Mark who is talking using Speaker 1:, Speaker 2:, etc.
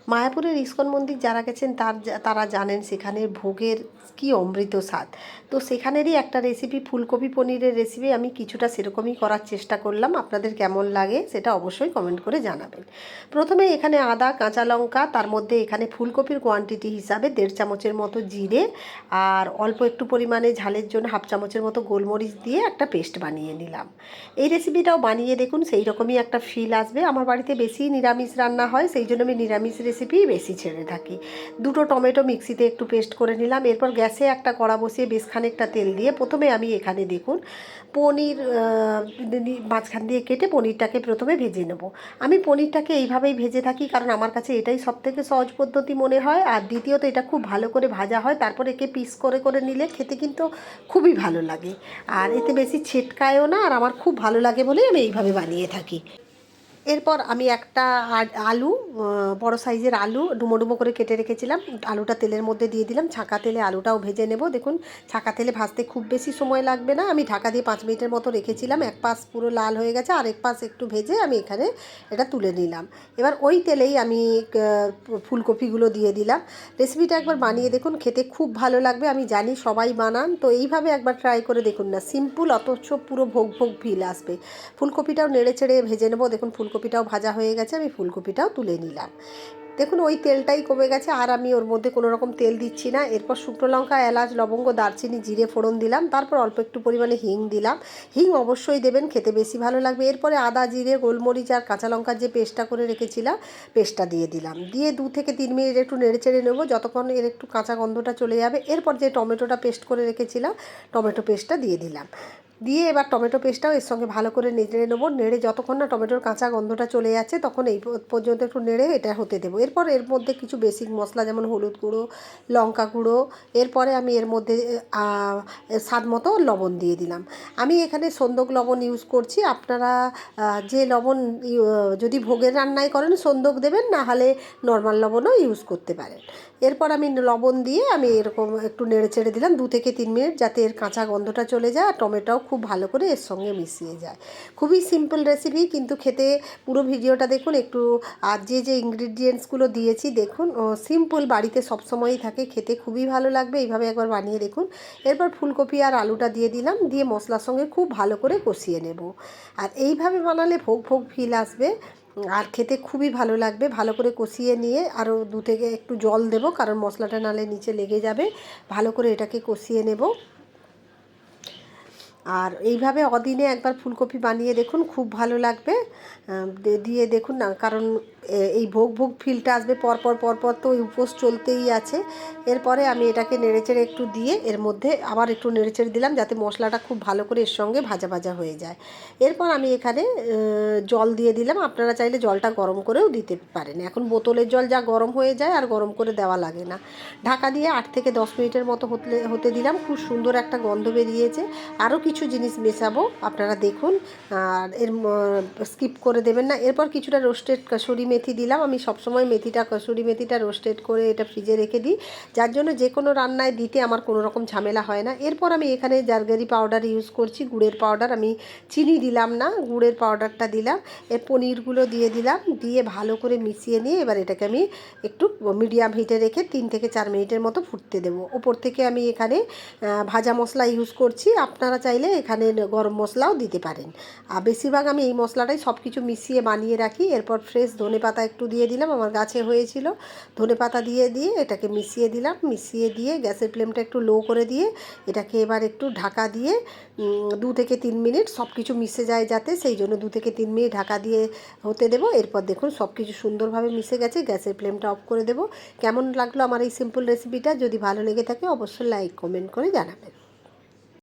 Speaker 1: মায়াপুরের ইস্কন মন্দির যারা গেছেন তারা জানেন সেখানের ভোগের কী অমৃত স্বাদ। তো সেখানেরই একটা রেসিপি, ফুলকপি পনিরের রেসিপি আমি কিছুটা সেরকমই করার চেষ্টা করলাম। আপনাদের কেমন লাগে সেটা অবশ্যই কমেন্ট করে জানাবেন। প্রথমে এখানে আদা, কাঁচা লঙ্কা, তার মধ্যে এখানে ফুলকপির কোয়ান্টিটি হিসাবে 1.5 চামচের মতো জিরে আর অল্প একটু পরিমাণে ঝালের জন্য 1/2 চামচের মতো গোলমরিচ দিয়ে একটা পেস্ট বানিয়ে নিলাম। এই রেসিপিটাও বানিয়ে দেখুন, সেই রকমই একটা ফিল আসবে। আমার বাড়িতে বেশি নিরামিষ রান্না হয়, সেই জন্য আমি নিরামিষ রেসিপিই বেশি ছেড়ে থাকি। 2টো টমেটো মিক্সিতে একটু পেস্ট করে নিলাম। এরপর গ্যাসে একটা কড়া বসিয়ে বেশ খানিকটা তেল দিয়ে প্রথমে আমি এখানে দেখুন পনির মাঝখান দিয়ে কেটে পনিরটাকে প্রথমে ভেজে নেব। আমি পনিরটাকে এইভাবেই ভেজে থাকি, কারণ আমার কাছে এটাই সবথেকে সহজ পদ্ধতি মনে হয়। আর দ্বিতীয়ত এটা খুব ভালো করে ভাজা হয়, তারপর একে পিস করে করে নিলে খেতে কিন্তু খুবই ভালো লাগে। আর এতে বেশি ছেটকায়ও না, আর আমার খুব ভালো লাগে বলেই আমি এইভাবে বানিয়ে থাকি। এরপর আমি একটা আলু, বড় সাইজের আলু ডুমো ডুমো করে কেটে রেখেছিলাম, আলুটা তেলের মধ্যে দিয়ে দিলাম। ছাঁকা তেলে আলুটাও ভেজে নেব। দেখুন ছাঁকা তেলে ভাজতে খুব বেশি সময় লাগবে না। আমি ঢাকা দিয়ে 5 মিনিটের মতো রেখেছিলাম। এক পাশ পুরো লাল হয়ে গেছে, আর এক পাশ একটু ভেজে আমি এখানে এটা তুলে নিলাম। এবার ওই তেলেই আমি ফুলকপিগুলো দিয়ে দিলাম। রেসিপিটা একবার বানিয়ে দেখুন, খেতে খুব ভালো লাগবে। আমি জানি সবাই বানান, তো এইভাবে একবার ট্রাই করে দেখুন না। সিম্পল অথচ পুরো ভোগ ভোগ ফিল আসবে। ফুলকপিটাও নেড়ে চেড়ে ভেজে নেব। দেখুন ফুলকপিটাও ভাজা হয়ে গেছে, আমি ফুলকপিটাও তুলে নিলাম। দেখুন ওই তেলটাই কমে গেছে, আর আমি ওর মধ্যে কোনো রকম তেল দিচ্ছি না। এরপর শুকনো লঙ্কা, এলাচ, লবঙ্গ, দারচিনি, জিরে ফোড়ন দিলাম। তারপর অল্প একটু পরিমাণে হিং দিলাম। হিং অবশ্যই দেবেন, খেতে বেশি ভালো লাগবে। এরপরে আদা, জিরে, গোলমরিচ আর কাঁচা লঙ্কার যে পেস্টটা করে রেখেছিলাম, পেস্টটা দিয়ে দিলাম। দিয়ে 2 থেকে 3 মিনিট একটু নেড়ে চেড়ে নেবো, যতক্ষণ এর একটু কাঁচা গন্ধটা চলে যাবে। এরপর যে টমেটোটা পেস্ট করে রেখেছিলাম, টমেটো পেস্টটা দিয়ে দিলাম। দিয়ে এবার টমেটো পেস্টটাও এর সঙ্গে ভালো করে নেড়ে নেবো। নেড়ে যতক্ষণ না টমেটোর কাঁচা গন্ধটা চলে যাচ্ছে, তখন এই পর্যন্ত একটু নেড়ে এটা হতে দেবো। এরপর এর মধ্যে কিছু বেসিক মশলা যেমন হলুদ গুঁড়ো, লঙ্কা গুঁড়ো, এরপরে আমি এর মধ্যে স্বাদ মতো লবণ দিয়ে দিলাম। আমি এখানে সন্দক লবণ ইউজ করছি। আপনারা যে লবণ যদি ভোগের রান্নায় করেন সন্দক দেবেন, না হলে নর্মাল লবণও ইউজ করতে পারেন। এরপর আমি লবণ দিয়ে আমি এরকম একটু নেড়ে চেড়ে দিলাম 2 থেকে 3 মিনিট, যাতে এর কাঁচা গন্ধটা চলে যায় আর টমেটোও খুব ভালো করে এর সঙ্গে মিশিয়ে যায়। খুবই সিম্পল রেসিপি, কিন্তু খেতে পুরো ভিডিওটা দেখুন একটু। আর যে ইনগ্রিডিয়েন্টসগুলো দিয়েছি দেখুন, সিম্পল, বাড়িতে সবসময়ই থাকে, খেতে খুবই ভালো লাগবে। এইভাবে একবার বানিয়ে দেখুন। এরপর ফুলকপি আর আলুটা দিয়ে দিলাম, দিয়ে মশলার সঙ্গে খুব ভালো করে কষিয়ে নেব। আর এইভাবে বানালে ভোগ ভোগ ফিল আসবে আর খেতে খুবই ভালো লাগবে। ভালো করে কষিয়ে নিয়ে আরও 2 থেকে একটু জল দেব, কারণ মশলাটা নালে নিচে লেগে যাবে। ভালো করে এটাকে কষিয়ে নেব। আর এইভাবে অদিনে একবার ফুলকপি বানিয়ে দেখুন, খুব ভালো লাগবে। দিয়ে দেখুন না, কারণ এই ভোগ ভোগ ফিলটা আসবে পরপর পরপর, তো ওই উপোস চলতেই আছে। এরপরে আমি এটাকে নেড়েচেড়ে একটু দিয়ে এর মধ্যে আবার একটু নেড়েচেড়ে দিলাম, যাতে মশলাটা খুব ভালো করে এর সঙ্গে ভাজা ভাজা হয়ে যায়। এরপর আমি এখানে জল দিয়ে দিলাম। আপনারা চাইলে জলটা গরম করেও দিতে পারেন। এখন বোতলের জল যা গরম হয়ে যায়, আর গরম করে দেওয়া লাগে না। ঢাকা দিয়ে 8 থেকে 10 মিনিটের মতো হতে দিলাম। খুব সুন্দর একটা গন্ধ বেরিয়েছে। আরও কিছু জিনিস মেশাবো, আপনারা দেখুন, আর স্কিপ করে দেবেন না। এরপর কিছুটা রোস্টেড কসুরি মেথি দিলাম। আমি সবসময় কসুরি মেথিটা রোস্টেড করে এটা ফ্রিজে রেখে দিই, যার জন্য যে কোনো রান্নায় দিতে আমার কোনো রকম ঝামেলা হয় না। এরপর আমি এখানে জারগারি পাউডার ইউজ করছি, গুড়ের পাউডার। আমি চিনি দিলাম না, গুড়ের পাউডারটা দিলাম। এর পনিরগুলো দিয়ে দিলাম, দিয়ে ভালো করে মিশিয়ে নিয়ে এবার এটাকে আমি একটু মিডিয়াম হিটে রেখে 3 থেকে 4 মিনিটের মতো ফুটতে দেবো। ওপর থেকে আমি এখানে ভাজা মশলা ইউজ করছি। আপনারা চাইলে এখানে গরম মশলাও দিতে পারেন। আর বেশিরভাগ আমি এই মশলাটাই সব কিছু মিশিয়ে বানিয়ে রাখি। এরপর ফ্রেশ ধনেপাতা একটু দিয়ে দিলাম, আমার গাছে হয়েছিল। ধনেপাতা দিয়ে এটাকে মিশিয়ে দিলাম। মিশিয়ে দিয়ে গ্যাসের ফ্লেমটা একটু লো করে দিয়ে এটাকে এবার একটু ঢাকা দিয়ে 2 থেকে 3 মিনিট সব কিছু মিশে যায় যাতে, সেই জন্য 2 থেকে 3 মিনিট ঢাকা দিয়ে হতে দেবো। এরপর দেখুন সব কিছু সুন্দরভাবে মিশে গেছে। গ্যাসের ফ্লেমটা অফ করে দেবো। কেমন লাগলো আমার এই সিম্পল রেসিপিটা? যদি ভালো লেগে থাকে অবশ্যই লাইক কমেন্ট করে জানাবেন।